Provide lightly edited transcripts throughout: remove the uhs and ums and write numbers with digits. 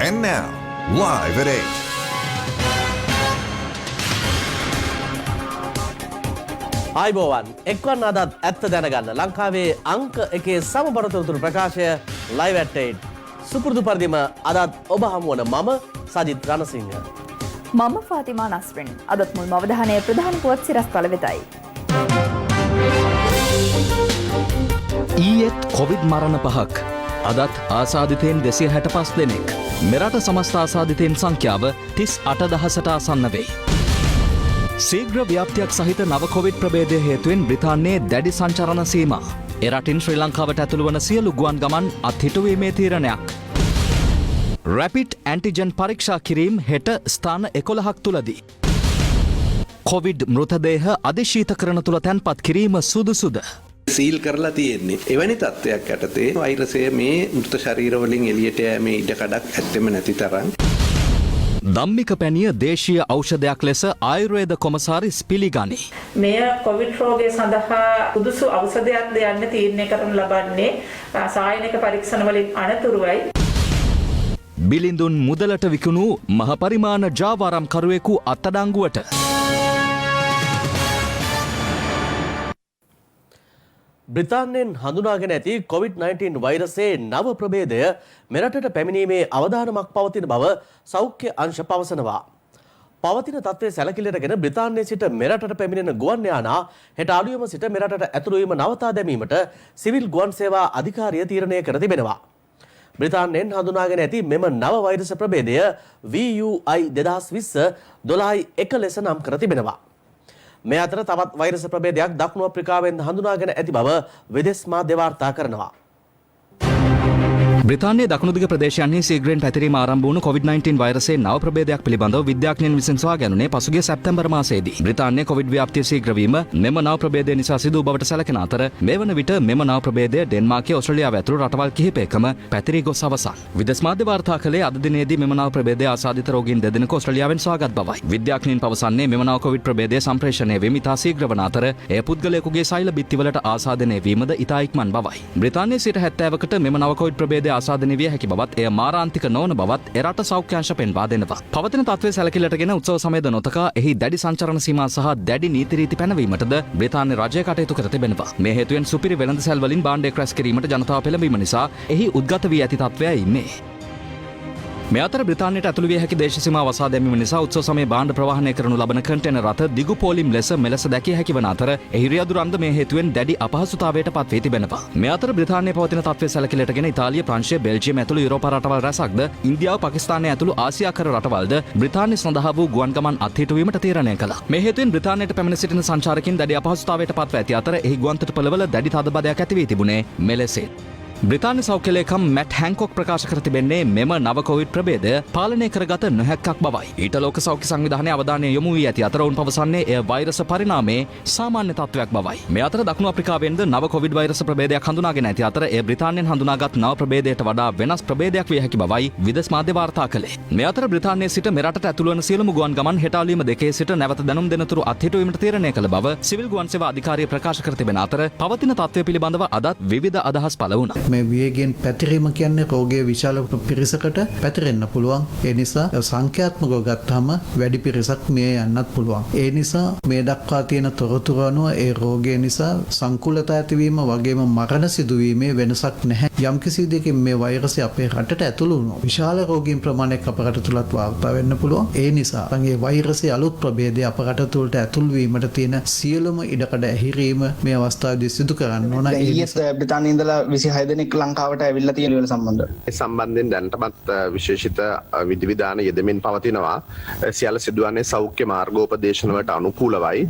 And now, live at 8. ආයිබෝවන් එක්වන් අදත් ඇත්ත දැනගන්න ලංකාවේ අංක එකේ සමබරතොරතුරු ප්‍රකාශය live at 8 සුපුරුදු පරිදිම අදත් ඔබ හමුවන මම සජිත් රණසිංහ මම ෆාතිමා නස්රින් අදත් මුල්ම අවධානය ප්‍රධාන පුවත් සිරස්තල වෙතයි. ඊයේත් කොවිඩ් මරණ 5ක් අදත් ආසාදිතයින් 265 දෙනෙක් මෙරට සමස්ත ආසාදිතයින් සංඛ්‍යාව 38000ට ආසන්න වේ. ශීඝ්‍ර ව්‍යාප්තියක් සහිත නව කොවිඩ් ප්‍රභේදය හේතුවෙන් බ්‍රිතාන්‍යයේ දැඩි සංචරණ සීමා. එරටින් ශ්‍රී ලංකාවට ඇතුළු වන සියලු ගුවන් ගමන් අත්හිටුවීමේ තීරණයක්. රැපිඩ් ඇන්ටිජන් පරීක්ෂා කිරීම හෙට ස්ථාන 11ක් තුලදී. කොවිඩ් මෘතදේහ අධිශීතකරණ තුල තැන්පත් කිරීම සුදුසුද? සීල් කරලා තියෙන්නේ. එවැනි තත්ත්වයක් යටතේ වෛරසය මේ මෘත ශරීර වලින් එළියට යෑමේ ඉඩකඩක් ඇත්තෙම නැති තරම්. ධම්මික පැණිය දේශීය ඖෂධයක් ලෙස ආයුර්වේද කොමසාරිස් පිළිගනී. මෙය කොවිඩ් රෝගය සඳහා සුදුසු ඖෂධයක්ද යන්න තීරණය කරනු ලබන්නේ සායනික පරීක්ෂණ වලින් අනතුරුවයි. බිලිඳුන් මුදලට විකුණු මහ පරිමාණ ජාවාරම්කරුවෙකු අත්අඩංගුවට. බ්‍රිතාන්‍යයෙන් හඳුනාගෙන ඇති COVID-19 වෛරසයේ නව ප්‍රභේදය මෙරටට පැමිණීමේ අවධානමක් පවතින බව සෞඛ්‍ය අංශ පවසනවා. පවතින තත්ත්වය සැලකිලිටගෙන බ්‍රිතාන්‍යයේ සිට මෙරටට පැමිණෙන ගුවන් යානා හෙට අලුයම සිට මෙරටට ඇතුළු වීම නවතා දැමීමට සිවිල් ගුවන් සේවා අධිකාරිය තීරණය කර තිබෙනවා. බ්‍රිතාන්‍යයෙන් හඳුනාගෙන ඇති මෙම නව වෛරස ප්‍රභේදය VUI 2020-12-1 ලෙස නම් කර තිබෙනවා. මේ අතර තවත් වෛරස ප්‍රභේදයක් දකුණු අප්‍රිකාවෙන් හඳුනාගෙන ඇති බව විදේශ මාධ්‍ය වාර්තා කරනවා. බ්‍රිතාන්‍යයේ දකුණුදිග ප්‍රදේශයන්හි ශීඝ්‍රයෙන් පැතිරීම ආරම්භ වුණු COVID-19 වෛරසයේ නව ප්‍රභේදයක් පිළිබඳව විද්‍යාඥයන් විසින් සොයා ගැනුණේ පසුගිය සැප්තැම්බර් මාසයේදී. බ්‍රිතාන්‍යයේ කොවිඩ් ව්‍යාප්තිය ශීඝ්‍ර වීම මෙම නව ප්‍රභේදය නිසා සිදු වූ බවට සැලකෙන අතර මේ වන විට මෙම නව ප්‍රභේදය ඩෙන්මාර්කය, ඕස්ට්‍රේලියාව ඇතුළු රටවල් කිහිපයකම පැතිරී ගොස් අවසන්. විදේශ මාධ්‍ය වාර්තා කළේ අද දිනේදී මෙම නව ප්‍රභේදය ආසාදිත රෝගීන් දෙදෙනෙකු ඕස්ට්‍රේලියාවෙන් සොයාගත් බවයි. විද්‍යාඥයන් පවසන්නේ මෙම නව කොවිඩ් ප්‍රභේදය සම්ප්‍රේෂණය වීම ඉතා ශීඝ්‍ර වන අතර එය පුද්ගලයෙකුගේ සෛල බිත්තිවලට ආසාදනය වීමද ඉතා ඉක්මන් බවයි. බ්‍රිතාන්‍යයේ සිට 70කට මෙම නව කොවිඩ් ප්‍රභේදය ආසාදනය විය හැකි බවත් එය මාරාන්තික නොවන බවත් එරට සෞඛ්‍ය අංශ පෙන්වා දෙනවා. පවතින තත්ත්වය සැලකිලිටගෙන උත්සව සමයද නොතකා එහි දැඩි සංචරණ සීමා සහ දැඩි නීති රීති පැනවීමටද බ්‍රිතාන්‍ය රජය කටයුතු කර තිබෙනවා. මේ හේතුවෙන් සුපිරි වෙළඳසැල් වලින් භාණ්ඩයක් රැස් කිරීමට ජනතාව පෙළඹීම නිසා එහි උද්ගත වී ඇති තත්ත්වයයි මේ. මේ අතර බ්‍රිතාන්‍යයට ඇතුළු විය හැකි දේශ සීමා වසා දැමීම නිසා උත්සව සමයේ භාණ්ඩ ප්‍රවාහනය කරනු ලබන කන්ටේනර් රථ දිගු පෝලිම් ලෙස මෙලෙස දැකිය හැකි වන අතර එහි රියදුරන්ද මේ හේතුවෙන් දැඩි අපහසුතාවයට පත් වී තිබෙනවා. මේ අතර බ්‍රිතාන්‍යයේ පවතින තත්ත්වය සැලකිලිටගෙන ඉතාලිය, ප්‍රංශය, බෙල්ජියම් ඇතුළු යුරෝපා රටවල් රැසක්ද ඉන්දියාව, පාකිස්තානය ඇතුළු ආසියාකර රටවල්ද බ්‍රිතාන්‍ය සඳහා වූ ගුවන් ගමන් අත්හිටුවීමට තීරණය කළා. මේ හේතුවෙන් බ්‍රිතාන්‍යයට පැමිණ සිටින සංචාරකයින් දැඩි අපහසුතාවයට පත්ව ඇති අතර එහි ගුවන් තොටුපළවල දැඩි තදබදයක් ඇති වී තිබුණේ මෙලෙසින්. බ්‍රිතාන්‍ය සෞඛ්‍ය ලේකම් මැට් හැන්කොක් ප්‍රකාශ කර තිබෙන්නේ මෙම නව කොවිඩ් ප්‍රභේදය පාලනය කරගත නොහැක්කක් බවයි. ඊට ලෝක සෞඛ්‍ය සංවිධානය අවධානය යොමු වී ඇති අතර ඔවුන් පවසන්නේ එය වෛරස පරිණාමයේ සාමාන්‍ය තත්ත්වයක් බවයි. මේ අතර දකුණු අප්‍රිකාවෙන්ද නව කොවිඩ් වෛරස ප්‍රභේදයක් හඳුනාගෙන ඇති අතර එය බ්‍රිතාන්‍යයෙන් හඳුනාගත් නව ප්‍රභේදයට වඩා වෙනස් ප්‍රභේදයක් විය හැකි බවයි විදේශ මාධ්‍ය වාර්තා කළේ. මේ අතර බ්‍රිතාන්‍යයේ සිට මෙරටට ඇතුළු වන සියලුම ගුවන් ගමන් හෙට අලුයම 2 සිට නැවත දැනුම් දෙනතුරු අත්හිටුවීමට තීරණය කළ බව සිවිල් ගුවන් සේවා අධිකාරිය ප්‍රකාශ කර තිබෙන අතර පවතින තත්ත්වය පිළිබඳව අදත් විවිධ අදහස් පළ වුණා. මේ වේගයෙන් පැතිරීම කියන්නේ රෝගයේ විශාල පිරිසකට පැතිරෙන්න පුළුවන්. ඒ නිසා සංඛ්‍යාත්මකව ගත්තාම වැඩි පිරිසක් මේ යන්නත් පුළුවන්. ඒ නිසා මේ දක්වා තියෙන තොරතුරු අනුව ඒ රෝගය නිසා සංකූලතා ඇතිවීම වගේම මරණ සිදුවීමේ වෙනසක් නැහැ. යම්කිසි දෙයකින් මේ වෛරසය අපේ රටට ඇතුළු වුණොත් විශාල රෝගීන් ප්‍රමාණයක් අප රට තුලත් වාර්තා වෙන්න පුළුවන්. ඒ නිසා මේ වෛරසයේ අලුත් ප්‍රභේදය අප රට තුලට ඇතුළු වීමට තියෙන සියලුම ඉඩකඩ ඇහිරීම මේ අවස්ථාවේදී සිදු කරන්න ඕන. බ්‍රිතාන්‍යයේ ඉඳලා 26 දෙනෙක් ලංකාවට ඇවිල්ලා තියෙන වල සම්බන්ධව. ඒ සම්බන්ධයෙන් දැනටමත් විශේෂිත විධිවිධාන යෙදමින් පවතිනවා. සියල්ල සිදුවන්නේ සෞඛ්‍ය මාර්ගෝපදේශන වලට අනුකූලවයි.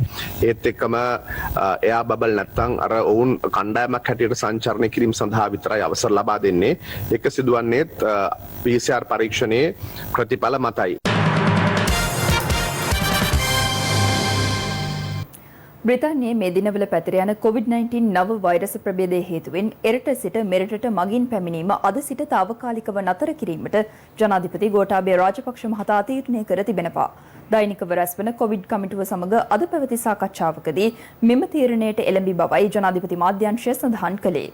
ඒත් එක්කම එයා බබල් නැත්තම් අර ඔවුන් කණ්ඩායමක් හැටියට සංචරණය කිරීම සඳහා විතරයි අවසර ලබා දෙන්නේ. ඒක සිදුවන්නේ PCR පරීක්ෂණයේ ප්‍රතිඵල මතයි. බ්‍රිතාන්‍යයේ මේ දිනවල පැතිර යන COVID-19 නව වෛරස ප්‍රභේදය හේතුවෙන් එරට සිට මෙරටට මගින් පැමිණීම අද සිට తాවකාලිකව නතර කිරීමට ජනාධිපති ගෝඨාභය රාජපක්ෂ මහතා තීරණය කර තිබෙනවා. දෛනිකව රැස්වන කොවිඩ් කමිටුව සමග අද පැවති සාකච්ඡාවකදී මෙම තීරණයට එළඹි බවයි ජනාධිපති මාධ්‍යංශය සඳහන් කළේ.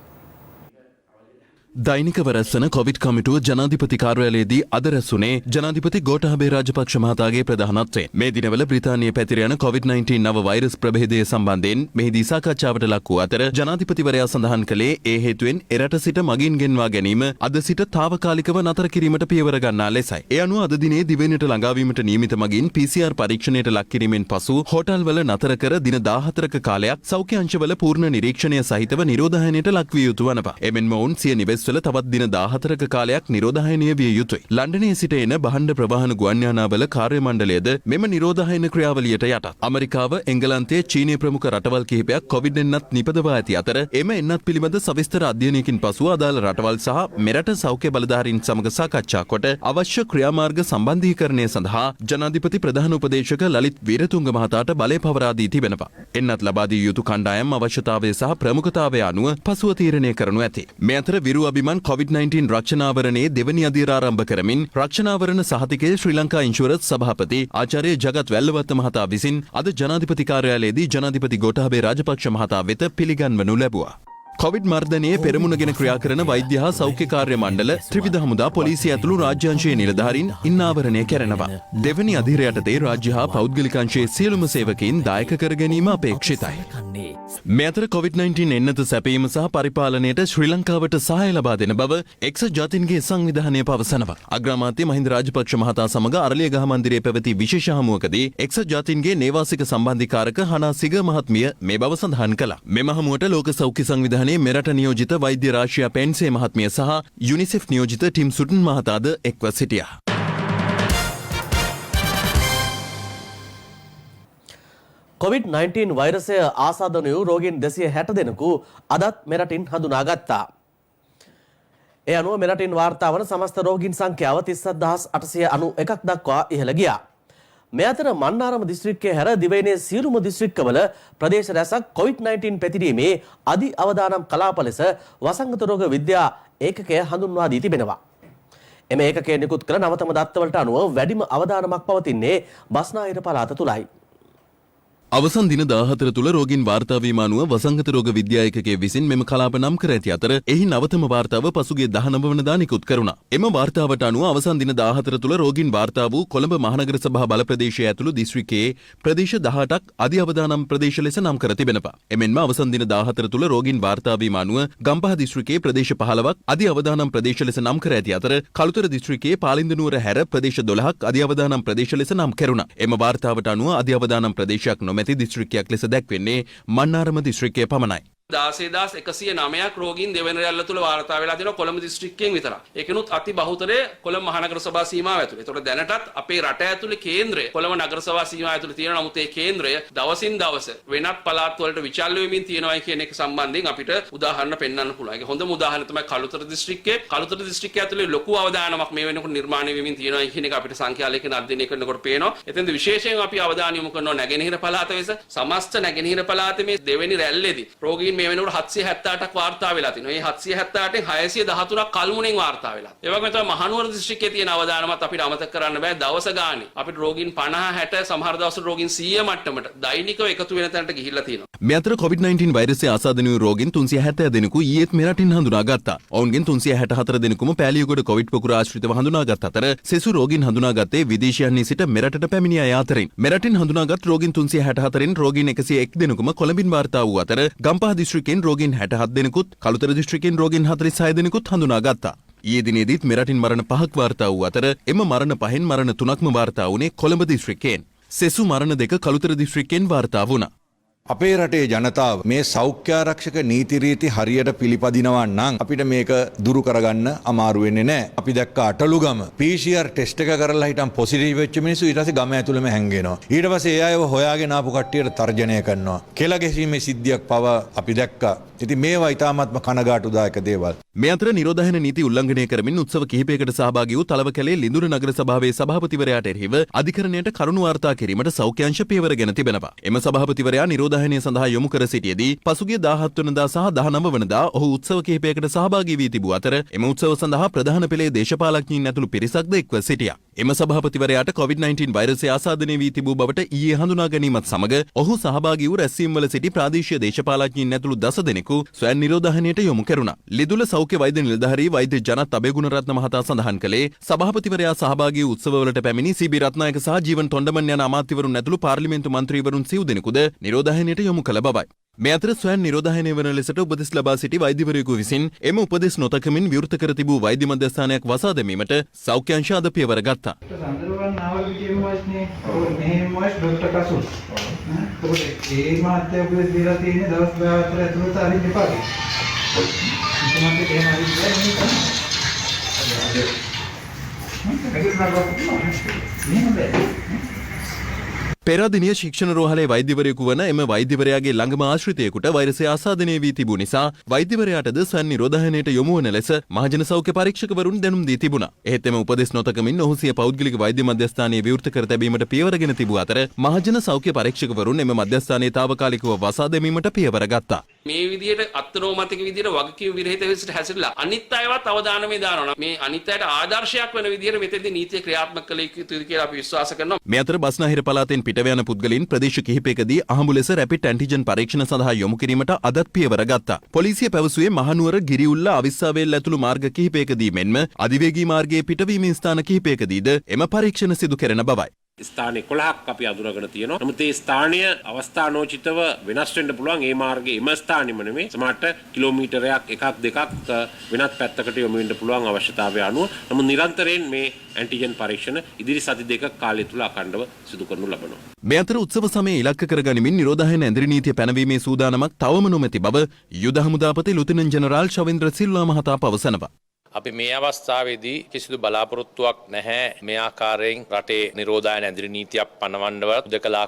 දෛනික වරැස්සන කොවිඩ් කමිටුව ජනාධිපති කාර්යාලයේදී අද රැස්වුණේ ජනාධිපති ගෝඨාභය රාජපක්ෂ මහතාගේ ප්‍රධානත්වයෙන්. මේ දිනවල බ්‍රිතාන්‍යයේ පැතිර යන COVID-19 නව වෛරස් ප්‍රභේදය සම්බන්ධයෙන් මෙහිදී සාකච්ඡාවට ලක් වූ අතර ජනාධිපතිවරයා සඳහන් කළේ ඒ හේතුවෙන් එරට සිට මගින් ගෙන්වා ගැනීම අද සිට తాවකාලිකව නතර කිරීමට පියවර ගන්නා ලෙසයි. ඒ අනුව අද දිනේ දිවයිනට ළඟාවීමට නියමිත මගින් PCR පරීක්ෂණයට ලක් කිරීමෙන් පසු හෝටල්වල නතර කර දින 14ක කාලයක් සෞඛ්‍ය අංශවල පූර්ණ නිරීක්ෂණය සහිතව නිරෝධායනයට ලක්විය යුතු වනවා. එමෙන්ම ඔවුන් සිය නිවෙස් වල තවත් දින 14ක කාලයක් නිරෝධායනය විය යුතුයි. ලන්ඩනයේ සිට එන බහණ්ඩ ප්‍රවාහන ගුවන් යානාවල කාර්ය මණ්ඩලයද මෙම නිරෝධායන ක්‍රියාවලියට යටත්. ඇමරිකාව, එංගලන්තයේ, චීනය ප්‍රමුඛ රටවල් කිහිපයක් කොවිඩ් එන්නත් නිපදවා ඇති අතර එම එන්නත් පිළිබඳ සවිස්තර අධ්‍යයනයකින් පසුව අදාළ රටවල් සහ මෙරට සෞඛ්‍ය බලධාරීන් සමග සාකච්ඡා කොට අවශ්‍ය ක්‍රියාමාර්ග සම්බන්ධීකරණය සඳහා ජනාධිපති ප්‍රධාන උපදේශක ලලිත් වීරතුංග මහතාට බලය පවරා දී තිබෙනවා. එන්නත් ලබා දිය යුතු කණ්ඩායම් අවශ්‍යතාවය සහ ප්‍රමුඛතාවය අනුව පසුව තීරණය කරනු ඇති. මේ අතර විරු අභිමන් COVID-19 රක්ෂණාවරණයේ දෙවැනි අදියර ආරම්භ කරමින් රක්ෂණාවරණ සහතිකයේ ශ්‍රී ලංකා ඉන්ෂුරන්ස් සභාපති ආචාර්ය ජගත් වැල්ලවත්ත මහතා විසින් අද ජනාධිපති කාර්යාලයේදී ජනාධිපති ගෝඨාභය රාජපක්ෂ මහතා වෙත පිළිගන්වනු ලැබුවා. කොවිඩ් මර්ධනයේ පෙරමුණගෙන ක්‍රියා කරන වෛද්‍ය හා සෞඛ්‍ය කාර්ය මණ්ඩල, ත්‍රිවිධ හමුදා, පොලිසිය ඇතුළු රාජ්‍යාංශයේ නිලධාරීන් ඉන්නාවරණය කරනවා. දෙවැනි අධීර යටතේ රාජ්‍ය හා පෞද්ගලික අංශයේ සියලුම සේවකයින් දායක කර ගැනීම අපේක්ෂිතයි. මේ අතර COVID-19 එන්නත සැපීම සහ පරිපාලනයට ශ්‍රී ලංකාවට සහාය ලබා දෙන බව එක්සත් ජාතීන්ගේ සංවිධානය පවසනවා. අග්‍රාමාත්‍ය මහින්ද රාජපක්ෂ මහතා සමග අරලියගහ මන්දිරයේ පැවති විශේෂ හමුවකදී එක්සත් ජාතීන්ගේ නේවාසික සම්බන්ධීකාරක හනා සිග මහත්මිය මේ බව සඳහන් කළා. මෙම හමුවට ලෝක සෞඛ්‍ය සංවිධානයේ මෙරට නියෝජිත වෛද්‍ය රාශියා පෙන්සේ මහත්මිය සහ යුනිසෙෆ් නියෝජිත ටිම් සුටන් මහතාද එක්ව සිටියා. COVID-19 වෛරසය ආසාදන වූ රෝගීන් 260 දෙනෙකු අදත් මෙරටින් හඳුනාගත්තා. ඒ අනුව මෙරටින් වාර්තා වන සමස්ත රෝගීන් සංඛ්‍යාව 37891ක් දක්වා ඉහළ ගියා. මේ අතර මන්නාරම දිස්ත්‍රික්කයේ හැර දිවයිනේ සියලුම දිස්ත්‍රික්කවල ප්‍රදේශ රැසක් COVID-19 පැතිරීමේ අධි අවදානම් කලාප ලෙස වසංගත රෝග විද්‍යා ඒකකය හඳුන්වා දී තිබෙනවා. එම ඒකකය නිකුත් කළ නවතම දත්තවලට අනුව වැඩිම අවදානමක් පවතින්නේ බස්නාහිර පළාත තුලයි. අවසන් දින 14 තුල රෝගීන් වාර්තා වීම අනුව වසංගත රෝග විද්‍යා ඒකකයේ විසින් මෙම කලාප නම් කර ඇති අතර එහි නවතම වාර්තාව පසුගිය 19 වනදා නිකුත් කරුණා. එම වාර්තාවට අනුව අවසන් දින 14 තුල රෝගීන් වාර්තා වූ කොළඹ මහනගර සභා බල ප්‍රදේශය ඇතුළු දිස්ත්‍රික්කයේ ප්‍රදේශ 18ක් අධි අවදානම් ප්‍රදේශ ලෙස නම් කර තිබෙනවා. එමෙන්ම අවසන් දින 14 තුල රෝගීන් වාර්තා වීම අනුව ගම්පහ දිස්ත්‍රික්කයේ ප්‍රදේශ 15ක් අධි අවදානම් ප්‍රදේශ ලෙස නම් කර ඇති අතර කළුතර දිස්ත්‍රික්කයේ පාලින්ද නුවර හැර ප්‍රදේශ 12ක් අධි අවදානම් ප්‍රදේශ ලෙස නම් කෙරුණා. එම වාර්තාවට අනුව අධි අවදානම් ප්‍රදේශයක් නොමැති දිස්ත්‍රික්කයක් ලෙස දැක්වෙන්නේ මන්නාරම දිස්ත්‍රික්කය පමණයි. 16109ක් රෝගීන් දෙවන රැල්ල තුල වාර්තා වෙලා තියෙනවා කොළඹ දිස්ත්‍රික්කයෙන් විතරයි. ඒකනොත් අති බහුතරය කොළඹ මහනගර සභා සීමාව ඇතුළේ. ඒතකොට දැනටත් අපේ රට ඇතුළේ කේන්ද්‍රය කොළඹ නගර සභා සීමාව ඇතුළේ තියෙනවා. නමුත් ඒ කේන්ද්‍රය දවසින් දවස වෙනත් පළාත් වලට විචල්්‍ය වෙමින් තියෙනවා කියන එක සම්බන්ධයෙන් අපිට උදාහරණ පෙන්වන්න පුළුවන්. ඒක හොඳම උදාහරණ තමයි කළුතර දිස්ත්‍රික්කයේ. කළුතර දිස්ත්‍රික්කය ඇතුළේ ලොකු අවදානමක් මේ වෙනකොට නිර්මාණය වෙමින් තියෙනවා කියන එක අපිට සංඛ්‍යාලයකින් අධ්‍යයනය කරනකොට පේනවා. එතෙන්ද විශේෂයෙන් අපි අවධානය යොමු කරනවා නැගෙනහිර පළාත වෙස. සමස්ත නැගෙනහිර පළාතේ මේ දෙවෙනි රැල්ලේදී රෝගීන් මේ වෙනකොට 778ක් වාර්තා වෙලා තිනවා. මේ 778න් 613ක් කල්මුණෙන් වාර්තා වෙලා. ඒ වගේම තමයි මහනුවර දිස්ත්‍රික්කයේ තියෙන අවදානමත් අපිට අමතක කරන්න බෑ. දවස ගානේ අපිට රෝගීන් 50 60 සමහර දවස්වල රෝගීන් 100 මට්ටමට දෛනිකව එකතු වෙන තැනට ගිහිල්ලා තියෙනවා. මේ අතර COVID-19 වෛරසය ආසාදන වූ රෝගීන් 370 දෙනෙකු ඊයේත් මෙරටින් හඳුනාගත්තා. ඔවුන්ගෙන් 364 දෙනෙකුම පෑලියගොඩ කොවිඩ් පොකුර ආශ්‍රිතව හඳුනාගත් අතර සෙසු රෝගීන් හඳුනාගත්තේ විදේශයන්හි සිට මෙරටට පැමිණි අය අතරින්. මෙරටින් හඳුනාගත් රෝගීන් 364න් රෝගීන් 101 දෙනෙකුම කොළඹින් වාර්තා වූ අතර ගම්පහ දිස්ත්‍රික්කයෙන් රෝගීන් 67 දෙනෙකුත් කළුතර දිස්ත්‍රික්කයෙන් රෝගීන් 46 දෙනෙකුත් හඳුනාගත්තා. ඊයේ දිනේදීත් මෙරටින් මරණ 5ක් වාර්තා වූ අතර එම මරණ 5න් මරණ 3ක්ම වාර්තා වුණේ කොළඹ දිස්ත්‍රික්කයෙන්. සෙසු මරණ 2 කළුතර දිස්ත්‍රික්කයෙන් වාර්තා වුණා. අපේ රටේ ජනතාව මේ සෞඛ්‍ය ආරක්ෂක නීති රීති හරියට පිළිපදිනවා නම් අපිට මේක දුරු කරගන්න අමාරු වෙන්නේ නැහැ. අපි දැක්ක අටලුගම PCR ටෙස්ට් එක කරලා හිටන් පොසිටිව් වෙච්ච මිනිස්සු ඊට පස්සේ ගම ඇතුළෙම හැංගෙනවා. ඊට පස්සේ ඒ අයව හොයාගෙන ආපු කට්ටියට තර්ජනය කරනවා. කෙල ගැසීමේ සිද්ධියක් පව අපි දැක්කා. ඉතින් මේවා ඊටාත්ම කනගාටුදායක දේවල්. මේ අතර නිරෝධායන නීති උල්ලංඝනය කරමින් උත්සව කිහිපයකට සහභාගී වූ තලවකැලේ ලිඳුර නගර සභාවේ සභාපතිවරයාට එරෙහිව අධිකරණයට කරුණු වාර්තා කිරීමට සෞඛ්‍ය අංශ පියවර ගෙන තිබෙනවා. එම සභාපතිවරයා නිරෝධ නිරෝධායනය සඳහා යොමු කර සිටියේදී පසුගිය 17 වනදා සහ 19 වනදා ඔහු උත්සව කිහිපයකට සහභාගී වී තිබූ අතර එම උත්සව සඳහා ප්‍රධාන පෙළේ දේශපාලඥයින් ඇතුළු පිරිසක්ද එක්ව සිටියා. එම සභාපතිවරයාට COVID-19 වෛරසය ආසාදනය වී තිබූ බවට ඊයේ හඳුනා ගැනීමත් සමග ඔහු සහභාගී වූ රැස්වීම්වල සිටි ප්‍රාදේශීය දේශපාලඥයින් ඇතුළු 10 දෙනෙකු ස්වයං නිරෝධායනයට යොමු කෙරුණා. ලිදුල සෞඛ්‍ය වෛද්‍ය නිලධාරී වෛද්‍ය ජනත් අබේගුණරත්න මහතා සඳහන් කළේ සභාපතිවරයා සහභාගී වූ උත්සවවලට පැමිණි සීබී රත්නායක සහ ජීවන් තොණ්ඩමන් යන අමාත්‍යවරුන් ඇතුළු පාර්ලිමේන්තු මන්ත්‍රීවරුන් සිව් දෙනෙකුද නිරෝධායනයට යොමු කළ බවයි. මේ අතර ස්වයං නිරෝධායනය වන ලෙසට උපදෙස් ලබා සිටි වෛද්‍යවරයෙකු විසින් එම උපදෙස් නොතකමින් විවෘත කර තිබූ වෛද්‍ය මධ්‍යස්ථානයක් වසා දැමීමට සෞඛ්‍ය අංශ අද පියවර ගත්තා. පෙරදිනිය ශික්ෂණ රෝහලේ වෛද්‍යවරයෙකු වන එම වෛද්‍යවරයාගේ ළඟම ආශ්‍රිතයෙකුට වෛරසය ආසාදනය වී තිබූ නිසා වෛද්‍යවරයාටද ස්වයං නිරෝධායනයට යොමු වන ලෙස මහජන සෞඛ්‍ය පරීක්ෂකවරුන් දැනුම් දී තිබුණා. එහෙත් එම උපදෙස් නොතකමින් ඔහු සිය පෞද්ගලික වෛද්‍ය මධ්‍යස්ථානයේ විවෘත කර තැබීමට පියවරගෙන තිබූ අතර මහජන සෞඛ්‍ය පරීක්ෂකවරුන් එම මධ්‍යස්ථානයේ తాවකාලිකව වසා දැමීමට පියවර ගත්තා. මේ විදිහට අත්නෝමතික විදිහට වගකීම් විරහිත විදිහට හැසිරලා අනිත් අයවත් අවධානය දානවා. මේ අනිත් අයට ආදර්ශයක් වෙන විදිහට මෙතෙන්දී නීතිය ක්‍රියාත්මක කළ යුතුයි කියලා අපි විශ්වාස කරනවා. මේ අතර බස්නාහිර පළාතෙන් පිටව යන පුද්ගලයන් ප්‍රදේශ කිහිපයකදී අහඹු ලෙස රැපිඩ් ඇන්ටිජන් පරීක්ෂණ සඳහා යොමු කිරීමට අදත් පියවර ගත්තා. පොලිසිය පැවසුවේ මහනුවර ගිරිඋල්ල අවිස්සාවේල් ඇතුළු මාර්ග කිහිපයකදී මෙන්ම අධිවේගී මාර්ගයේ පිටවීමේ ස්ථාන කිහිපයකදීද එම පරීක්ෂණ සිදු කෙරෙන බවයි. ස්ථාන 11ක් අපි අඳුරගෙන තියෙනවා. නමුත් මේ ස්ථානීය අවස්ථානෝචිතව වෙනස් වෙන්න පුළුවන්. ඒ මාර්ගයේ එම ස්ථානෙම නෙමෙයි. සමහරට කිලෝමීටරයක් එකක් දෙකක් වෙනත් පැත්තකට යොමු වෙන්න පුළුවන් අවශ්‍යතාවය අනුව. නමුත් නිරන්තරයෙන් මේ ඇන්ටිජන් පරීක්ෂණ ඉදිරි සති දෙකක් කාලය තුල අඛණ්ඩව සිදු කරනු ලබනවා. මේ අතර උත්සව සමයේ ඉලක්ක කරගනිමින් නිරෝධායන ඇඳරි නීතිය පැනවීමේ සූදානමක් තවම නොමැති බව යුද හමුදාපති ලුතිනන්ට් ජෙනරාල් ශවේන්ද්‍ර සිල්වා මහතා පවසනවා. අපි මේ අවස්ථාවේදී කිසිදු බලාපොරොත්තුවක් නැහැ මේ ආකාරයෙන් රටේ නිරෝධායන ඇඳරි නීතියක් පනවන්නවත් උදකලා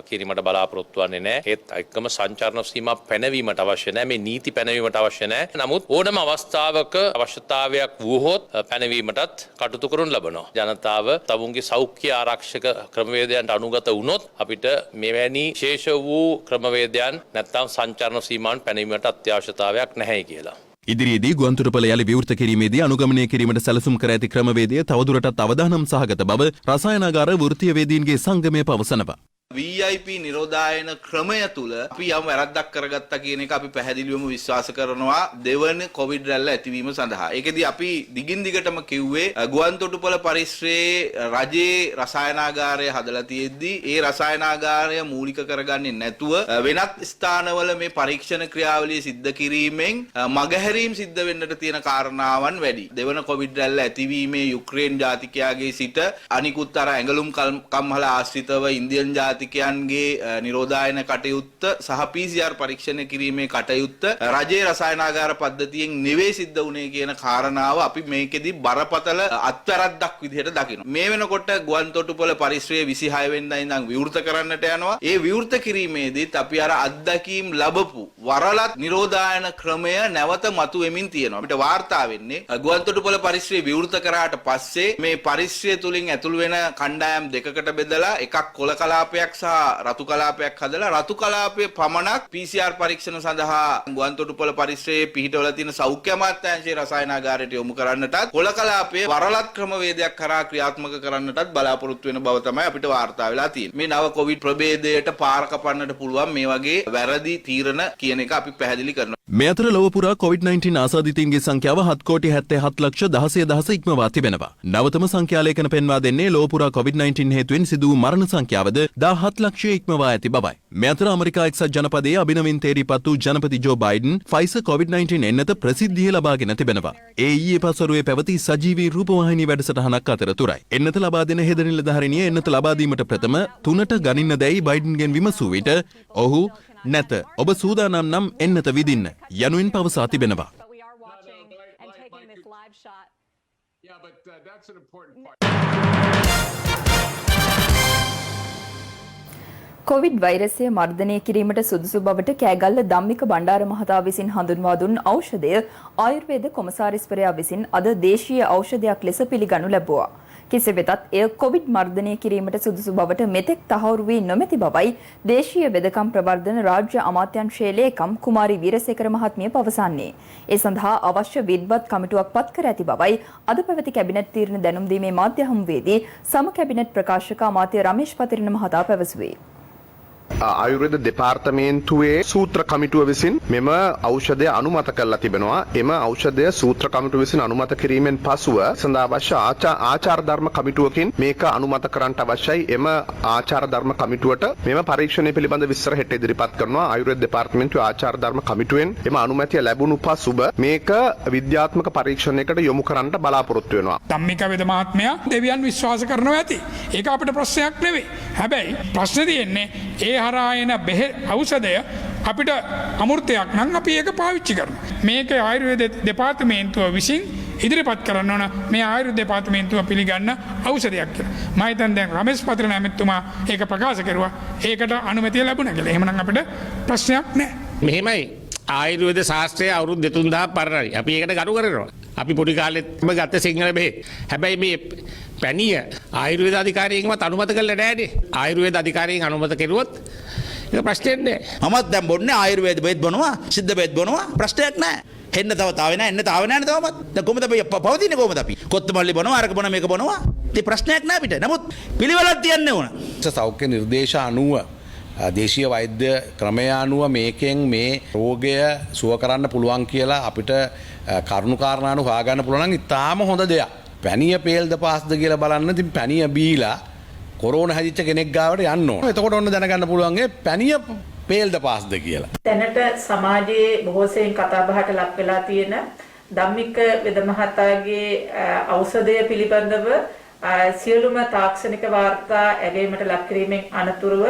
කිරීමට බලාපොරොත්තු වෙන්නේ නැහැ. ඒත් එක්කම සංචාරන සීමා පැනවීමට අවශ්‍ය නැහැ. මේ නීති පැනවීමට අවශ්‍ය නැහැ. නමුත් ඕනම අවස්ථාවක අවශ්‍යතාවයක් වුවහොත් පැනවීමටත් කටයුතු කරනු ලබනවා. ජනතාව තමුන්ගේ සෞඛ්‍ය ආරක්ෂක ක්‍රමවේදයන්ට අනුගත වුණොත් අපිට මෙවැනි විශේෂ වූ ක්‍රමවේදයන් නැත්නම් සංචාරන සීමාවන් පැනවීමට අත්‍යවශ්‍යතාවයක් නැහැ කියලා. ඉදිරියේදී ගුවන්තොටුපළ යලි විවෘත කිරීමේදී අනුගමනය කිරීමට සැලසුම් කර ඇති ක්‍රමවේදය තවදුරටත් අවදානම් සහගත බව රසායනාගාර වෘත්තීය වේදීන්ගේ සංගමය පවසනවා. VIP නිරෝධායන ක්‍රමය තුල අපි යම් වැරද්දක් කරගත්තා කියන එක අපි පැහැදිලිවම විශ්වාස කරනවා දෙවන කොවිඩ් රැල්ල ඇතිවීම සඳහා. ඒකෙදි අපි දිගින් දිගටම කිව්වේ ගුවන්තොටුපළ පරිශ්‍රයේ රජයේ රසායනාගාරය හදලා තියෙද්දි ඒ රසායනාගාරය මූලික කරගන්නේ නැතුව වෙනත් ස්ථානවල මේ පරීක්ෂණ ක්‍රියාවලිය සිද්ධ කිරීමෙන් මගහැරීම් සිද්ධ වෙන්නට තියෙන කාරණාවන් වැඩි. දෙවන කොවිඩ් රැල්ල ඇතිවීමේ යුක්‍රේන් ජාතිකයාගේ සිට අනිකුත් අර ඇඟලුම් කම්හල ආශ්‍රිතව ඉන්දියන් ජාතිකයන්ගේ නිරෝධායන කටයුත්ත සහ PCR පරීක්ෂණ කිරීමේ කටයුත්ත රජයේ රසායනාගාර පද්ධතියෙන් නෙවෙයි සිද්ධ වුණේ කියන කාරණාව අපි මේකෙදි බරපතල අත්වැරද්දක් විදිහට දකිනවා. මේ වෙනකොට ගුවන්තොටුපළ පරිශ්‍රයේ 26 වෙනිදා ඉඳන් විවෘත කරන්නට යනවා. ඒ විවෘත කිරීමේදීත් අපි අර අත්දැකීම් ලැබපු වරලත් නිරෝධායන ක්‍රමය නැවත මතුවෙමින් තියෙනවා. අපිට වාර්තා වෙන්නේ ගුවන්තොටුපළ පරිශ්‍රය විවෘත කරාට පස්සේ මේ පරිශ්‍රය තුලින් ඇතුළු වෙන කණ්ඩායම් දෙකකට බෙදලා එකක් කොළ කලාපයක් සහ රතු කලාපයක් හදලා රතු කලාපයේ පමණක් PCR පරීක්ෂණ සඳහා ගුවන්තොටුපළ පරිශ්‍රයේ පිහිටවල තියෙන සෞඛ්‍ය අමාත්‍යාංශයේ රසායනාගාරයට යොමු කරන්නටත් කොළ කලාපයේ වරලත් ක්‍රමවේදයක් කරා ක්‍රියාත්මක කරන්නටත් බලාපොරොත්තු වෙන බව තමයි අපිට වාර්තා වෙලා තියෙන්නේ. මේ නව කොවිඩ් ප්‍රභේදයට පාර කපන්නට පුළුවන් මේ වගේ වැරදි තීරණ කියන එක අපි පැහැදිලි කරනවා. මේ අතර ලොව පුරා COVID-19 ආසාදිතයින්ගේ සංඛ්‍යාව 7,77,00,000 ඉක්මවා තිබෙනවා. නවතම සංඛ්‍යාලේඛන පෙන්වා දෙන්නේ ලොව පුරා COVID-19 හේතුවෙන් සිදු වූ මරණ සංඛ්‍යාවද 17,00,000 ඉක්මවා ඇති බවයි. මේ අතර ඇමරිකා එක්සත් ජනපදයේ අභිනවින් තේරීපත් වූ ජනපති ජෝ බයිඩන් ෆයිසර් COVID-19 එන්නත ප්‍රසිද්ධිය ලබාගෙන තිබෙනවා. ඒ ඊයේ පසුරුවේ පැවති සජීවී රූපවාහිනී වැඩසටහනක් අතරතුරයි. එන්නත ලබා දෙන හෙද නිලධාරිනිය එන්නත ලබා දීමට ප්‍රථම 3ට ගනින්න දැයි බයිඩන්ගෙන් විමසූ විට ඔහු නැත ඔබ සූදානම් නම් එන්නත විදින්න යනුවෙන් පවසා තිබෙනවා. කොවිඩ් වෛරසය මර්ධනය කිරීමට සුදුසු බවට කෑගල්ල ධම්මික බණ්ඩාර මහතා විසින් හඳුන්වා දුන් ඖෂධය ආයුර්වේද කොමසාරිස්වරයා විසින් අද දේශීය ඖෂධයක් ලෙස පිළිගනු ලැබුවා. කෙසේ වෙතත් එය කොවිඩ් මර්ධනය කිරීමට සුදුසු බවට මෙතෙක් තහවුරු වී නොමැති බවයි දේශීය වෙදකම් ප්‍රවර්ධන රාජ්‍ය අමාත්‍යාංශයේ ලේකම් කුමාරි වීරසේකර මහත්මිය පවසන්නේ. ඒ සඳහා අවශ්‍ය විද්වත් කමිටුවක් පත් කර ඇති බවයි අද පැවති කැබිනට් තීරණ දැනුම් දීමේ මාධ්‍ය හමුවේදී සම කැබිනට් ප්‍රකාශක අමාත්‍ය රමේෂ් පතිරණ මහතා පැවසුවේ. ආයුර්වේද දෙපාර්තමේන්තුවේ සූත්‍ර කමිටුව විසින් මෙම ඖෂධය අනුමත කරලා තිබෙනවා. එම ඖෂධය සූත්‍ර කමිටුව විසින් අනුමත කිරීමෙන් පසුව සඳහා අවශ්‍ය ආචාර ධර්ම කමිටුවකින් මේක අනුමත කරන්නට අවශ්‍යයි. එම ආචාර ධර්ම කමිටුවට මෙම පරීක්ෂණය පිළිබඳ විස්තර හෙට ඉදිරිපත් කරනවා. ආයුර්වේද දෙපාර්තමේන්තුවේ ආචාර ධර්ම කමිටුවෙන් එම අනුමැතිය ලැබුණු පසුව මේක විද්‍යාත්මක පරීක්ෂණයකට යොමු කරන්නට බලාපොරොත්තු වෙනවා. ධම්මික වේද මහත්මයා දෙවියන් විශ්වාස කරනවා ඇති. ඒක අපිට ප්‍රශ්නයක් නෙවෙයි. හැබැයි ප්‍රශ්නේ තියෙන්නේ ඒ හරහා එන ඖෂධය අපිට අමෘතයක් නම් අපි ඒක පාවිච්චි කරනවා. මේක ආයුර්වේද දෙපාර්තමේන්තුව විසින් ඉදිරිපත් කරන්න ඕන මේ ආයුර්වේද දෙපාර්තමේන්තුව පිළිගන්න ඖෂධයක් කියලා. මම හිතන්නේ දැන් රමේෂ් පත්‍රණ ඇමතුමා ඒක ප්‍රකාශ කරුවා. ඒකට අනුමැතිය ලැබුණා කියලා. එහෙමනම් අපිට ප්‍රශ්නයක් නැහැ. මෙහෙමයි ආයුර්වේද ශාස්ත්‍රය අවුරුදු 2000 පරණයි. අපි ඒකට ගරු කරනවා. අපි පොඩි කාලෙත්ම ගත්ත සිංහල බෙහෙත්. හැබැයි මේ පැණිය ආයුර්වේද අධිකාරියෙන්වත් අනුමත කරලා නැහැනේ. ආයුර්වේද අධිකාරියෙන් අනුමත කෙරුවොත් ඒක ප්‍රශ්නයක් නෑ. මමත් දැන් බොන්නේ ආයුර්වේද බෙහෙත් බොනවා, සිද්ධ බෙහෙත් බොනවා, ප්‍රශ්නයක් නෑ. හෙන්න තව තාවේ නෑ, එන්න තාවේ නෑනේ තවමත්. දැන් කොහොමද අපි පවතින්නේ කොහොමද අපි? කොත්තමල්ලි බොනවා, අරක බොනවා, මේක බොනවා. ඉතින් ප්‍රශ්නයක් නෑ අපිට. නමුත් පිළිවෙලක් තියන්න ඕන. සෞඛ්‍ය නිර්දේශ අනුව දේශීය වෛද්‍ය ක්‍රමය අනුව මේකෙන් මේ රෝගය සුව කරන්න පුළුවන් කියලා අපිට කරුණු කාරණාණු හොයාගන්න පුළුවන් නම් ඉතාම හොඳ දෙයක්. පැණිය පේල්ද පාස්ද කියලා බලන්න ඉතින් පැණිය බීලා කොරෝනා හැදිච්ච කෙනෙක් ගාවට යන්න ඕන. එතකොට ඔන්න දැනගන්න පුළුවන් ඒ පැණිය පේල්ද පාස්ද කියලා. දැනට සමාජයේ බොහෝ සෙයින් කතා බහට ලක් වෙලා තියෙන ධම්මික වෙද මහතාගේ ඖෂධය පිළිබඳව සියලුම තාක්ෂණික වාර්තා ඇගීමට ලක් කිරීමෙන් අනතුරුව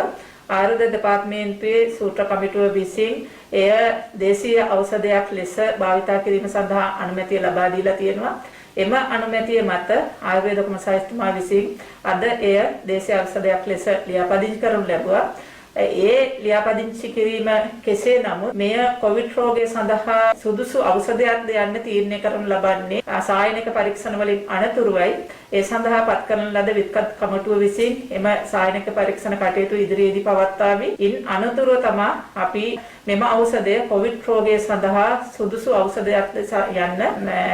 ආයුර්වේද දෙපාර්තමේන්තුවේ සූත්‍ර කමිටුව විසින් එය දේශීය ඖෂධයක් ලෙස භාවිතා කිරීම සඳහා අනුමැතිය ලබා දීලා තියෙනවා. එම අනුමැතිය මත ආයුර්වේද කොමසාරිස්තුමා විසින් අද එය දේශීය ඖෂධයක් ලෙස ලියාපදිංචි කරනු ලැබුවා. ඒ ලියාපදිංචි කිරීම කෙසේ නමුත් මෙය කොවිඩ් රෝගය සඳහා සුදුසු ඖෂධයක්ද යන්න තීරණය කරනු ලබන්නේ සායනික පරීක්ෂණ වලින් අනතුරුවයි. ඒ සඳහා පත් කරන ලද විත්කත් කමිටුව විසින් එම සායනික පරීක්ෂණ කටයුතු ඉදිරියේදී පවත්වාවි. ඉන් අනතුරුව තමයි අපි මෙම ඖෂධය කොවිඩ් රෝගය සඳහා සුදුසු ඖෂධයක් ලෙස යන්න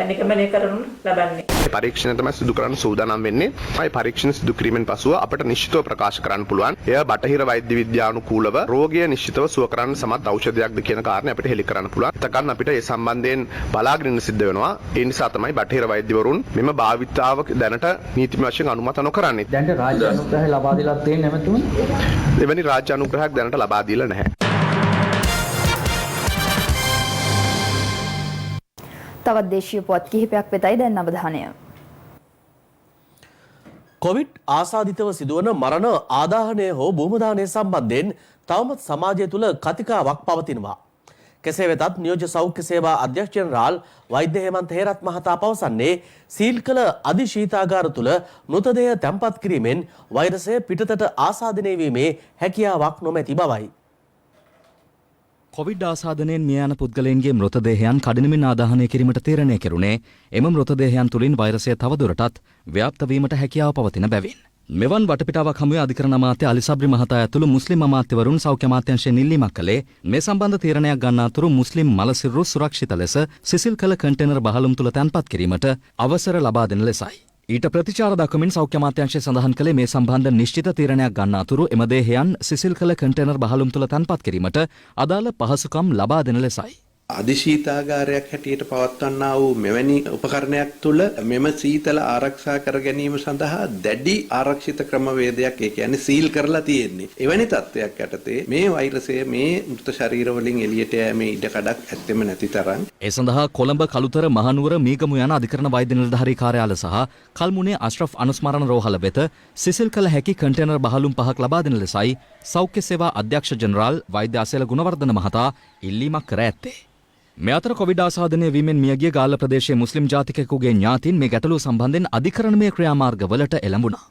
නිගමනය කරනු ලබන්නේ. පරීක්ෂණ තමයි සිදු කරන්න සූදානම් වෙන්නේ. මේ පරීක්ෂණ සිදු කිරීමෙන් පසුව අපට නිශ්චිතව ප්‍රකාශ කරන්න පුළුවන්. එය බටහිර වෛද්‍ය විද්‍යානුකූලව රෝගය නිශ්චිතව සුව කරන්න සමත් ඖෂධයක්ද කියන කාරණේ අපිට හෙළි කරන්න පුළුවන්. එතකන් අපිට ඒ සම්බන්ධයෙන් බලාගෙන ඉන්න සිද්ධ වෙනවා. ඒ නිසා තමයි බටහිර වෛද්‍යවරුන් මෙම භාවිතාව දැනට නීතිමය වශයෙන් අනුමත නොකරන්නේ. දැන් රාජ්‍ය අනුග්‍රහය ලබා දීලා තියෙන්නේ නැමතුම? එවැනි රාජ්‍ය අනුග්‍රහයක් දැනට ලබා දීලා නැහැ. තවත් දේශීය පුවත් කිහිපයක් වෙතයි දැන් අවධානය. කොවිඩ් ආසාදිතව සිදුවන මරණ ආදාහනය හෝ භූමදානය සම්බන්ධයෙන් තවමත් සමාජය තුළ කතිකාවක් පවතිනවා. කෙසේ වෙතත් නියෝජ්‍ය සෞඛ්‍ය සේවා අධ්‍යක්ෂ ජෙනරාල් වෛද්‍ය හේමන්ත හේරත් මහතා පවසන්නේ සීල් කළ අධිශීතාගාර තුළ මෘතදේහ තැන්පත් කිරීමෙන් වෛරසය පිටතට ආසාදනය වීමේ හැකියාවක් නොමැති බවයි. කොවිඩ් ආසාදනයෙන් මිය යන පුද්ගලයන්ගේ මෘතදේහයන් කඩිනමින් ආදාහනය කිරීමට තීරණය කෙරුණේ එම මෘතදේහයන් තුළින් වෛරසය තවදුරටත් ව්‍යාප්ත වීමට හැකියාව පවතින බැවින්. මෙවන් වටපිටාවක් හමුවේ අධිකරණ අමාත්‍ය අලි සබ්රි මහතා ඇතුළු මුස්ලිම් අමාත්‍යවරුන් සෞඛ්‍ය අමාත්‍යාංශයෙන් ඉල්ලීමක් කළේ මේ සම්බන්ධ තීරණයක් ගන්නා අතුරු මුස්ලිම් මලසිරුරු සුරක්ෂිත ලෙස සිසිල් කළ කන්ටේනර් බහලුම් තුළ තැන්පත් කිරීමට අවසර ලබා දෙන ලෙසයි. ඊට ප්‍රතිචාර දක්වමින් සෞඛ්‍ය අමාත්‍යාංශය සඳහන් කළේ මේ සම්බන්ධ නිශ්චිත තීරණයක් ගන්නා අතුරු එම දේහයන් සිසිල් කළ කන්ටේනර් බහලුම් තුළ තැන්පත් කිරීමට අදාළ පහසුකම් ලබා දෙන ලෙසයි. අධිශීතාගාරයක් හැටියට පවත්වන්නා වූ මෙවැනි උපකරණයක් තුළ මෙම සීතල ආරක්ෂා කර ගැනීම සඳහා දැඩි ආරක්ෂිත ක්‍රමවේදයක් ඒ කියන්නේ සීල් කරලා තියෙන්නේ. එවැනි තත්ත්වයක් යටතේ මේ වෛරසය මේ මෘත ශරීර වලින් එළියට යෑමේ ඉඩකඩක් ඇත්තෙම නැති තරම්. ඒ සඳහා කොළඹ කළුතර මහනුවර මීගමු යන අධිකරණ වෛද්‍ය නිලධාරී කාර්යාල සහ කල්මුනේ අශ්රෆ් අනුස්මරණ රෝහල වෙත සිසිල් කළ හැකි කන්ටේනර් බහලුම් 5ක් ලබා දෙන ලෙසයි සෞඛ්‍ය සේවා අධ්‍යක්ෂ ජෙනරාල් වෛද්‍ය අසේල ගුණවර්ධන මහතා ඉල්ලීමක් කර ඇත්තේ. මේ අතර කොවිඩ් ආසාදනය වීමෙන් මියගිය ගාල්ල ප්‍රදේශයේ මුස්ලිම් ජාතිකයෙකුගේ ඥාතීන් මේ ගැටලුව සම්බන්ධයෙන් අධිකරණමය ක්‍රියාමාර්ගවලට එළඹුණා.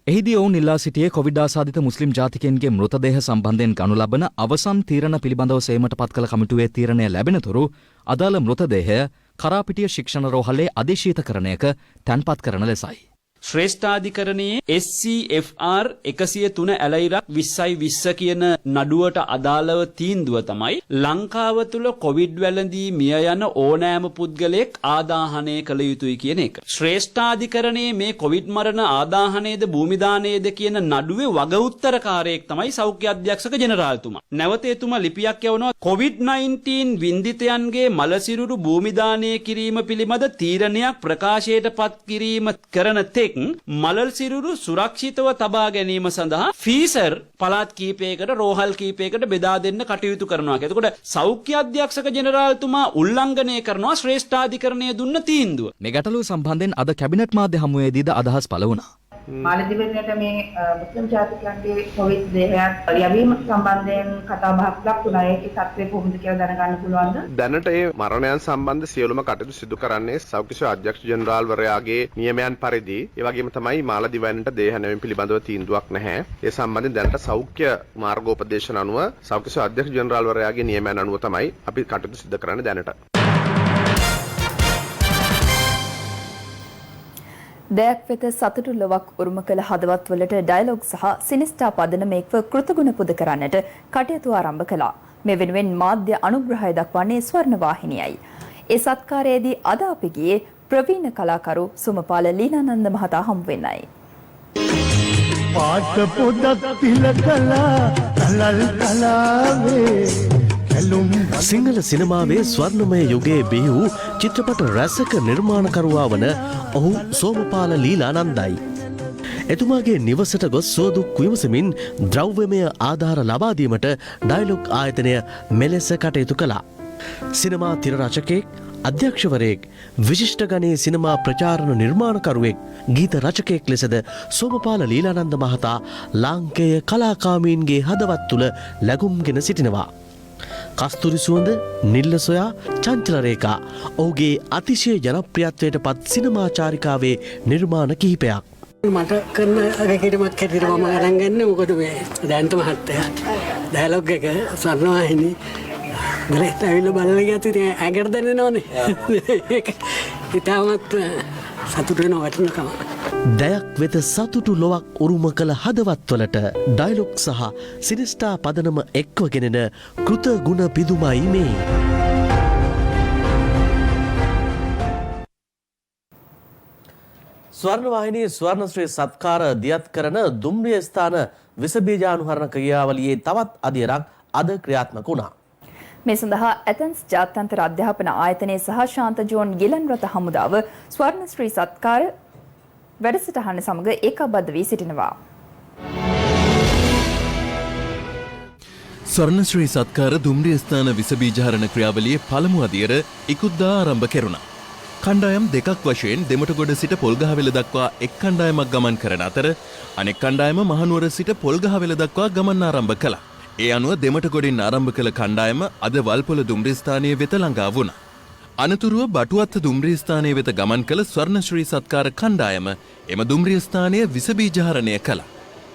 එහිදී ඔවුන් ඉල්ලා සිටියේ කොවිඩ් ආසාදිත මුස්ලිම් ජාතිකයන්ගේ මෘතදේහ සම්බන්ධයෙන් ගනු ලබන අවසන් තීරණ පිළිබඳව සේමට පත් කළ කමිටුවේ තීරණය ලැබෙනතුරු අදාළ මෘතදේහය කරාපිටිය ශික්ෂණ රෝහලේ අධිශීතකරණයක තැන්පත් කරන ලෙසයි. ශ්‍රේෂ්ඨාධිකරණයේ SCFR 103 ඇලයිරක් 2020 කියන නඩුවට අදාළව තීන්දුව තමයි ලංකාව තුළ කොවිඩ් වැළඳී මිය යන ඕනෑම පුද්ගලයෙක් ආදාහනය කළ යුතුයි කියන එක. ශ්‍රේෂ්ඨාධිකරණයේ මේ කොවිඩ් මරණ ආදාහනයේද භූමිදානයේද කියන නඩුවේ වග උත්තරකාරයෙක් තමයි සෞඛ්‍ය අධ්‍යක්ෂක ජෙනරාල්තුමා. නැවත එතුමා ලිපියක් යවනවා COVID-19 වින්දිතයන්ගේ මලසිරුරු භූමිදානය කිරීම පිළිබඳ තීරණයක් ප්‍රකාශයට පත් කිරීම කරන තෙක් මලල් සිරුරු සුරක්ෂිතව තබා ගැනීම සඳහා ෆීසර් පළාත් කීපයකට රෝහල් කීපයකට බෙදා දෙන්න කටයුතු කරනවා. එතකොට සෞඛ්‍ය අධ්‍යක්ෂක ජෙනරාල්තුමා උල්ලංඝනය කරනවා ශ්‍රේෂ්ඨාධිකරණය දුන්න තීන්දුව. මේ ගැටලුව සම්බන්ධයෙන් අද කැබිනට් මාධ්‍ය හමුවේදීද අදහස් පළ වුණා. මාලදිවයිනට මේ මුස්ලිම් ජාතිකයන්ගේ කොවිඩ් දේහයක් යැවීම සම්බන්ධයෙන් කතා බහක් ලක්ුණා. ඒකේ තත්ත්වය කොහොමද කියලා දැනගන්න පුළුවන්ද? දැනට ඒ මරණයන් සම්බන්ධ සියලුම කටයුතු සිදු කරන්නේ සෞඛ්‍ය සේවා අධ්‍යක්ෂ ජෙනරාල්වරයාගේ නියමයන් පරිදි. ඒ වගේම තමයි මාලදිවයිනට දේහ නැවීම පිළිබඳව තීන්දුවක් නැහැ. ඒ සම්බන්ධයෙන් දැනට සෞඛ්‍ය මාර්ගෝපදේශන අනුව සෞඛ්‍ය සේවා අධ්‍යක්ෂ ජෙනරාල්වරයාගේ නියමයන් අනුව තමයි අපි කටයුතු සිදු කරන්නේ දැනට. දෑක් වෙත සතුටු ලොවක් උරුම කළ හදවත්වලට ඩයලොග් සහ සිනිස්ටා පදනම එක්ව කෘතගුණ පුද කරන්නට කටයුතු ආරම්භ කළා. මේ වෙනුවෙන් මාධ්‍ය අනුග්‍රහය දක්වන්නේ ස්වර්ණවාහිනියයි. ඒ සත්කාරයේදී අද අපි ගියේ ප්‍රවීණ කලාකරු සුමපාල ලීනානන්ද මහතා හමු වෙන්නයි. පාට පොදක් පිලකලා තලල් කලාවේ සිංහල සිනමාවේ ස්වර්ණමය යුගයේ බිහි වූ චිත්‍රපට රැසක නිර්මාණකරුවා වන ඔහු සෝමපාල ලීලානන්දයි. එතුමාගේ නිවසට ගොස් සුවදුක් විමසමින් ද්‍රව්‍යමය ආධාර ලබා දීමට ඩයලොග් ආයතනය මෙලෙස කටයුතු කළා. සිනමා තිර රචකයෙක්, අධ්‍යක්ෂවරයෙක්, විශිෂ්ට ගණයේ සිනමා ප්‍රචාරණ නිර්මාණකරුවෙක්, ගීත රචකයෙක් ලෙසද සෝමපාල ලීලානන්ද මහතා ලාංකේය කලාකාමීන්ගේ හදවත් තුළ ලැබුම්ගෙන සිටිනවා. කස්තුරි සුවඳ, නිල්ල සොයා, චංචල රේඛා ඔහුගේ අතිශය ජනප්‍රියත්වයට පත් සිනමා චාරිකාවේ නිර්මාණ කිහිපයක්. මට කරන අගකිරීමක් හැටියට මම අරන් ගන්නේ මොකද මේ දැන්ත මහත්තයා ඩයලොග් එක ස්වර්ණවාහිනී ගලෙත් ඇවිල්ලා බලලා ගියත් ඉතින් ඇඟට දැනෙනවනේ. ඒක ඉතාමත් සතුට වෙන වටිනකම. දයක් වෙත සතුටු ලොවක් උරුම කළ හදවත්වලට ඩයලොග් සහ සිනිස්ටා පදනම එක්වගෙනෙන කෘත ගුණ පිදුමයි මේ. ස්වර්ණවාහිනී ස්වර්ණශ්‍රී සත්කාර දියත් කරන දුම්රිය ස්ථාන විසබීජානුහරණ ක්‍රියාවලියේ තවත් අදියරක් අද ක්‍රියාත්මක වුණා. මේ සඳහා ඇතන්ස් ජාත්‍යන්තර අධ්‍යාපන ආයතනයේ සහ ශාන්ත ජෝන් ගිලන්රත හමුදාව ස්වර්ණශ්‍රී සත්කාර වැඩසටහන සමග ඒකාබද්ධ වී සිටිනවා. ස්වර්ණශ්‍රී සත්කාර දුම්රිය ස්ථාන විසබීජහරණ ක්‍රියාවලියේ පළමු අදියර ඉකුද්දා ආරම්භ කෙරුණා. කණ්ඩායම් දෙකක් වශයෙන් දෙමටගොඩ සිට පොල්ගහවෙල දක්වා එක් කණ්ඩායමක් ගමන් කරන අතර අනෙක් කණ්ඩායම මහනුවර සිට පොල්ගහවෙල දක්වා ගමන් ආරම්භ කළා. ඒ අනුව දෙමටගොඩින් ආරම්භ කළ කණ්ඩායම අද වල්පොල දුම්රිය ස්ථානයේ වෙත ළඟා වුණා. අනතුරුව බටුවත්ත දුම්රිය ස්ථානයේ වෙත ගමන් කළ ස්වර්ණශ්‍රී සත්කාර කණ්ඩායම එම දුම්රිය ස්ථානය විසබීජහරණය කළා.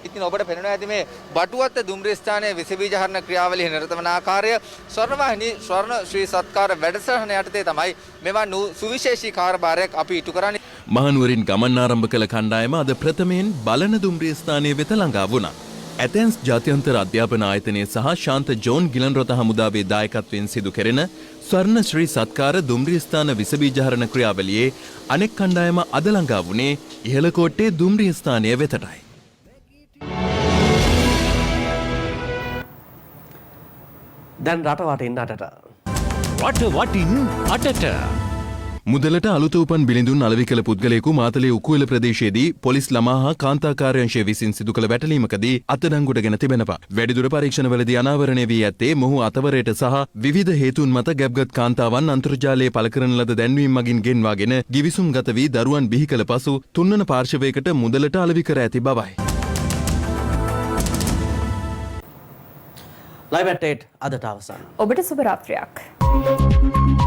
ඉතින් ඔබට පෙනෙනවා ඇති මේ බටුවත්ත දුම්රිය ස්ථානයේ විසබීජහරණ ක්‍රියාවලියේ නිරත වන ආකාරය ස්වර්ණවාහිනී ස්වර්ණශ්‍රී සත්කාර වැඩසටහන යටතේ තමයි මෙවන් සුවිශේෂී කාර්යභාරයක් අපි ඉටු කරන්නේ. මහනුවරින් ගමන් ආරම්භ කළ කණ්ඩායම අද ප්‍රථමයෙන් බලන දුම්රිය ස්ථානයේ වෙත ළඟා වුණා. ඇතැන්ස් ජාත්‍යන්තර අධ්‍යාපන ආයතනය සහ ශාන්ත ජෝන් ගිලන්රොත හමුදාවේ දායකත්වයෙන් සිදු කෙරෙන ස්වර්ණ ශ්‍රී සත්කාර දුම්රිය ස්ථාන විසබීජහරණ ක්‍රියාවලියේ අනෙක් කණ්ඩායම අද ළඟා වුණේ ඉහළකෝට්ටේ දුම්රිය ස්ථානය වෙතටයි. දැන් රට වටින් අටට. රට වටින් අටට. මුදලට අලුත උපන් බිලිඳුන් අලෙවි කළ පුද්ගලයෙකු මාතලේ උකුවල ප්‍රදේශයේදී පොලිස් ළමා හා කාන්තා කාර්යාංශය විසින් සිදු කළ වැටලීමකදී අත්අඩංගුවටගෙන තිබෙනවා. වැඩිදුර පරීක්ෂණවලදී අනාවරණය වී ඇත්තේ මොහු අතවරයට සහ විවිධ හේතුන් මත ගැබ්ගත් කාන්තාවන් අන්තර්ජාලයේ පළ කරන ලද දැන්වීම් මගින් ගෙන්වාගෙන ගිවිසුම්ගත වී දරුවන් බිහි කළ පසු තුන්වන පාර්ශවයකට මුදලට අලෙවි කර ඇති බවයි. ලයිව් ඇට් 8 අදට අවසන්. ඔබට සුබ රාත්‍රියක්.